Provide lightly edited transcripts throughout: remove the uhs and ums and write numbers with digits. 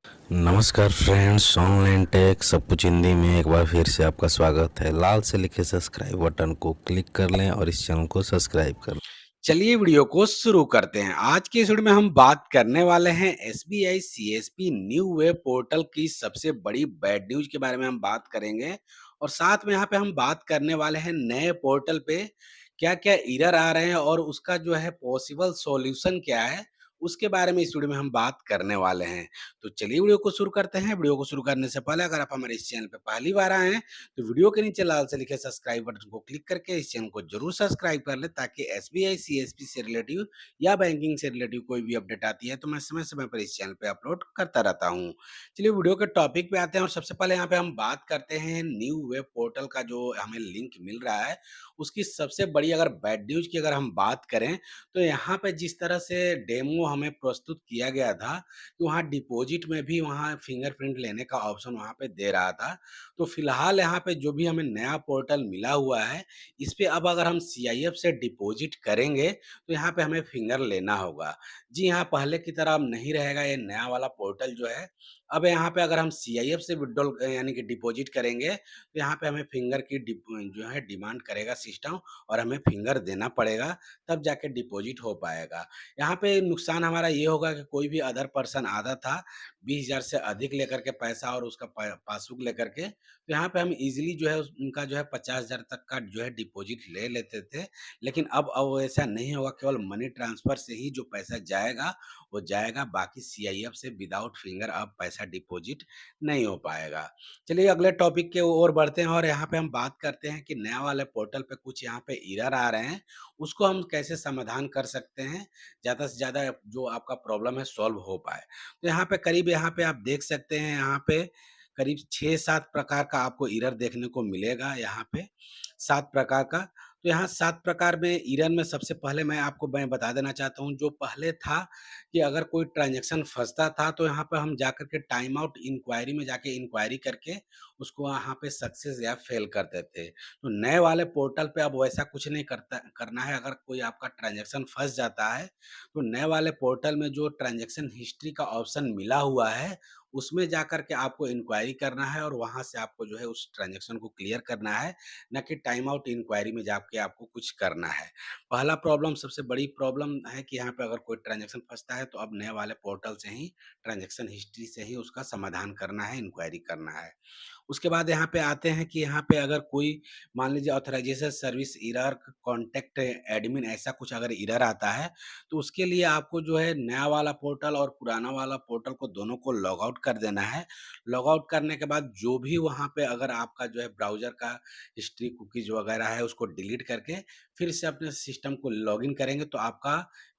नमस्कार friends, online take सब कुछ हिंदी में एक बार फिर से आपका स्वागत है। लाल से लिखे सब्सक्राइब बटन को क्लिक कर लें और इस चैनल को सब्सक्राइब कर लें। चलिए वीडियो को शुरू करते हैं। आज के इस वीडियो में हम बात करने वाले हैं SBI CSP new web portal की सबसे बड़ी बैड न्यूज़ के बारे में हम बात करेंगे और साथ में यहाँ पे हम बात करने वाले हैं नए पोर्टल पे क्या-क्या एरर आ रहे हैं और उसका जो है पॉसिबल सॉल्यूशन क्या है, उसके बारे में इस वीडियो में हम बात करने वाले हैं। तो चलिए वीडियो को शुरू करते हैं। वीडियो को शुरू करने से पहले अगर आप हमारे इस चैनल पे पहली बार आए हैं तो वीडियो के नीचे लाल से लिखे सब्सक्राइब बटन को क्लिक करके इस चैनल को जरूर सब्सक्राइब कर ले ताकि एसबीआई सीएसपी से रिलेटिव या बैंकिंग से रिलेटिव कोई भी अपडेट आती है तो मैं समय समय पर इस चैनल पे अपलोड करता रहता हूँ। चलिए वीडियो के टॉपिक पे आते हैं और सबसे पहले यहाँ पे हम बात करते हैं न्यू वेब पोर्टल का जो हमें लिंक मिल रहा है उसकी सबसे बड़ी अगर बैड न्यूज की अगर हम बात करें तो यहाँ पे जिस तरह से डेमो हमें प्रस्तुत किया गया था कि वहाँ डिपॉजिट में भी वहाँ फिंगरप्रिंट लेने का ऑप्शन वहाँ पे दे रहा था। तो फिलहाल यहाँ पे जो भी हमें नया पोर्टल मिला हुआ है, इस पे अब अगर हम सीआईएफ से डिपॉजिट करेंगे, तो यहाँ पे हमें फिंगर लेना होगा। जी हाँ, पहले की तरह अब नहीं रहेगा ये नया वाला पोर्टल जो है। अब यहाँ पे अगर हम सीआईएफ से विथड्रॉल यानी कि डिपॉजिट करेंगे, तो यहाँ पे हमें फिंगर की जो है डिमांड करेगा सिस्टम और हमें फिंगर देना पड़ेगा, तब जाके डिपॉजिट हो पाएगा। यहाँ पे नुकसान हमारा ये होगा कि कोई भी अदर पर्सन आता था 20,000 से अधिक लेकर के पैसा और उसका पासबुक लेकर के, तो यहाँ पे हम ईज़िली जो है उनका जो है 50,000 तक का जो है डिपॉज़िट ले लेते थे। लेकिन अब ऐसा नहीं होगा, केवल मनी ट्रांसफ़र से ही जो पैसा जाएगा, वो जाएगा, बाकी सीआईएफ से विदाउट फिंगर अब पैसा डिपॉज़िट नहीं हो पाएगा। चलिए अगले टॉपिक की ओर बढ़ते हैं और यहाँ पे हम बात करते हैं कि नया वाले पोर्टल पे कुछ यहाँ पे एरर आ रहे हैं, उसको हम कैसे समाधान कर सकते हैं, ज़्यादा से ज़्यादा जो आपका प्रॉब्लम है सॉल्व हो पाए। तो यहाँ पे आप देख सकते हैं यहाँ पे करीब 6-7 प्रकार का आपको एरर देखने को मिलेगा यहाँ पे, 7 प्रकार का। तो यहाँ 7 प्रकार में एरर में सबसे पहले मैं बता देना चाहता हूँ, जो पहले था कि अगर कोई ट्रांज़ैक्शन फँसता था तो यहाँ पे हम जाकर के टाइम आउट इंक्वायरी में जाके इंक्वायरी करके उसको वहाँ पे सक्सेस या फेल करते थे। तो नए वाले पोर्टल पे अब वैसा कुछ नहीं करना है। अगर कोई आपका ट्रांज़ैक्शन फँस जाता है, तो नए वाले पोर्टल में जो ट्रांज़ैक्शन हिस्ट्री का ऑप्शन मिला हुआ है, उसमें जाकर के आपको इंक्वायरी करना है और वहाँ से आपको जो है उस ट्रांज़ैक्शन को क्लियर करना है, ना कि टाइम आउट इंक्वायरी में जाके आपको कुछ करना है। पहला प्रॉब्लम सबसे बड़ी प्रॉब्लम है कि यहाँ पे अगर कोई ट्रांज़ैक्शन फँसता है, तो अब नए वाले पोर्टल से ही ट्रांज़ैक्शन हिस्ट्री से ही उसका समाधान करना है, इंक्वायरी करना है। उसके बाद यहाँ पे आते हैं कि यहाँ पे अगर कोई मान लीजिए authorisation service error, contact admin ऐसा कुछ अगर एरर आता है, तो उसके लिए आपको जो है नया वाला पोर्टल और पुराना वाला पोर्टल को दोनों को लॉग आउट कर देना है। लॉग आउट करने के बाद जो भी वहाँ पे अगर आपका जो है ब्राउज़र का हिस्ट्री, कुकीज़ वगैरह है उसको डिलीट करके फिर से अपने सिस्टम को लॉगिन करेंगे तो आपका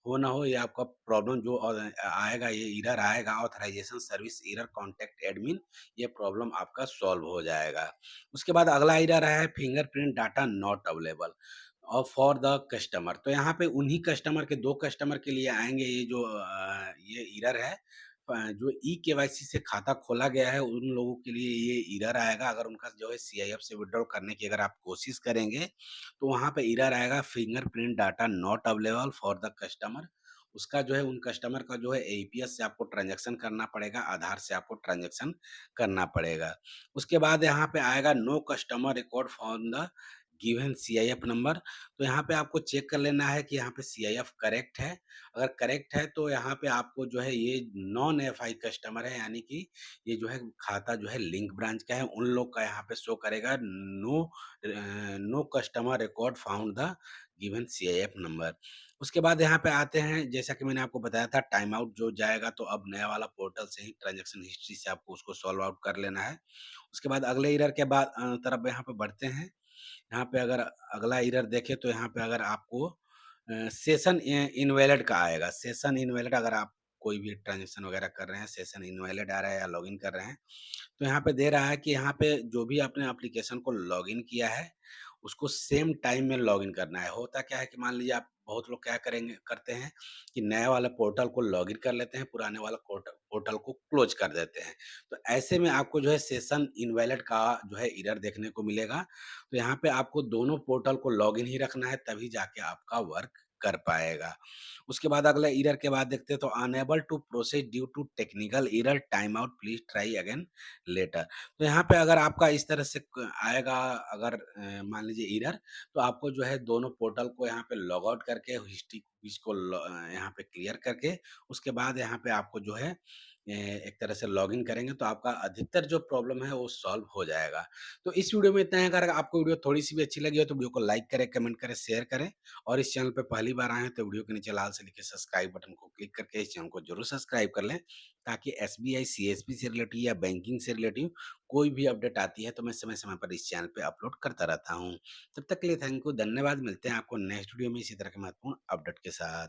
हो ना हो ये आपका प्रॉब्लम जो आएगा, ये एरर आएगा authorisation service error contact admin, ये प्रॉब्लम आपका सॉल्व हो जाएगा। उसके बाद अगला एरर है फिंगरप्रिंट डाटा नॉट अवेलेबल और फॉर द कस्टमर। तो यहाँ पे उन्हीं कस्टमर के 2 कस्टमर के लिए आएँगे ये जो ये एरर है। जो ई-केवाईसी से खाता खोला गया है उन लोगों के लिए ये एरर आएगा। अगर उनका जो है सीआईएफ से विथड्रॉल करने की अगर आप कोशिश करेंगे, तो वहाँ पे एरर आएगा fingerprint data not available for the customer. उसका जो है उन कस्टमर का जो है एईपीएस से आपको ट्रांज़ैक्शन करना पड़ेगा, आधार से आपको ट्रांज़ैक्शन करना पड़ेगा। उसके बाद यहाँ पे आएगा no customer record from the given CIF number. तो यहाँ पे आपको चेक कर लेना है कि यहाँ पे सीआईएफ करेक्ट है। अगर करेक्ट है तो यहाँ पे आपको जो है ये नॉन एफआई कस्टमर है, यानी कि ये जो है खाता जो है लिंक ब्रांच का है, उन लोग का यहाँ पे शो करेगा no customer record found the given CIF number. उसके बाद यहाँ पे आते हैं, जैसा कि मैंने आपको बताया था टाइम आउट जो जाएगा, तो अब नया वाला पोर्टल से ही ट्रांज़ैक्शन हिस्ट्री से आपको उसको सॉल्व आउट कर लेना है। उसके बाद अगले एरर के बाद तरफ यहाँ पे बढ़ते हैं। यहाँ पे अगर अगला एरर देखें तो यहाँ पे अगर आपको सेशन इनवैलिड का आएगा। सेशन इनवैलिड, अगर आप कोई भी ट्रांज़ैक्शन वगैरह कर रहे हैं, सेशन इनवैलिड आ रहा है या लॉगिन कर रहे हैं, तो यहाँ पे दे रहा है कि यहाँ पे जो भी आपने एप्लीकेशन को लॉगिन किया है, उसको सेम टाइम में लॉगिन करना है। होता क्या है कि मान लीजिए आप बहुत लोग क्या करते हैं कि नए वाले पोर्टल को लॉगिन कर लेते हैं, पुराने वाला पोर्टल को क्लोज़ कर देते हैं। तो ऐसे में आपको जो है सेशन इनवैलिड का जो है एरर देखने को मिलेगा। तो यहाँ पे आपको दोनों पोर्टल को लॉगिन ही रखना है, तभी जाके आपका वर्क कर पाएगा। उसके बाद अगला एरर के बाद देखते हैं तो unable to process due to technical error, time out, please try again later. तो यहाँ पे अगर आपका इस तरह से क आएगा, अगर मान लीजिए एरर, तो आपको जो है दोनों पोर्टल को यहाँ पे लॉग आउट करके हिस्ट्री कुकीज़ को यहाँ पे क्लियर करके उसके बाद यहाँ पे आपको जो है एक तरह से लॉगिन करेंगे तो आपका अधिकतर जो प्रॉब्लम है वो सॉल्व हो जाएगा। तो इस वीडियो में इतना ही। अगर आपको वीडियो थोड़ी-सी भी अच्छी लगी हो तो वीडियो को लाइक करें, कमेंट करें, शेयर करें और इस चैनल पे पहली बार आए हैं तो वीडियो के नीचे लाल से लिखे सब्सक्राइब बटन को क्लिक करके इस चैनल को ज़रूर सब्सक्राइब कर लें, ताकि एसबीआई, सीएसपी से रिलेटेड या बैंकिंग से रिलेटिव कोई भी अपडेट आती है तो मैं समय-समय पर इस चैनल पे अपलोड करता रहता हूँ। तब तक के लिए थैंक यू, धन्यवाद। मिलते हैं आपको नेक्स्ट वीडियो में इसी तरह के महत्वपूर्ण अपडेट के साथ।